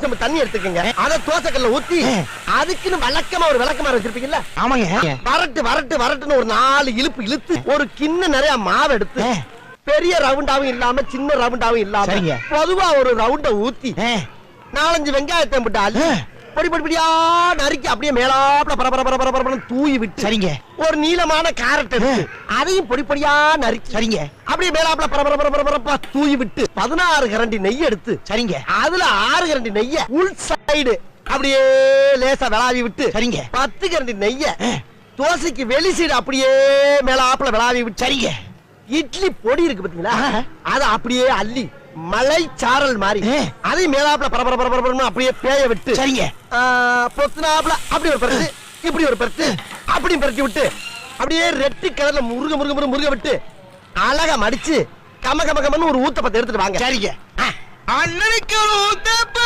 செம்பு தண்ணி எடுத்துக்கங்க. அத தோசைக்கல்ல ஊத்தி அதுக்குன்னு வழக்கமா ஒரு விளக்கமா வச்சிருப்பீங்கல்ல. ஆமாங்க. வரட்டுன்னு ஒரு 4 இழுப்பு இழுத்து ஒரு கிண்ண நிறைய மாவு எடுத்து பெரிய ரவுண்டாவும் இல்லாம சின்ன ரவுண்டாவும் இல்லாம பொதுவா ஒரு ரவுண்ட ஊத்தி 4-5 வெங்காயத்தை போட்டு அள்ளி பொடி பொடியா நறுக்கி அப்படியே மேலாப்ல பரபர தூவி விட்டு சரிங்க. ஒரு நீளமான கேரட் எடுத்து அதையும் பொடி பொடியா நறுக்கி சரிங்க. அப்படியே மேலாப்ல பரபர தூவி விட்டு 16 கரண்டி நெய் எடுத்து சரிங்க. அதுல 6 கரண்டி நெய்ய உள் சைடு அப்படியே லேசா விளாவி விட்டு சரிங்க. 10 கரண்டி நெய்ய தோசைக்கு வெளி சைடு அப்படியே மேலாப்ல விளாவி விட்டு சரிங்க. இட்லி பொடி இருக்கு பாத்தீங்களா, அத அப்படியே அள்ளி மலை சாரல் மாதிரி அதை மேலாப்ல பரபர அப்படியே பேய விட்டு சரிங்க. பொத்துனாப்ல அப்படி ஒரு பருத்து இப்படி ஒரு பருத்து அப்படி பருத்தி விட்டு அப்படியே ரெட்டி கலர்ல முருக விட்டு அழகா மடிச்சு கம கமன்னு ஒரு ஊத்தப்பத்தை எடுத்துட்டு வாங்க. சரிங்க. அண்ணனுக்கு ஊத்தப்ப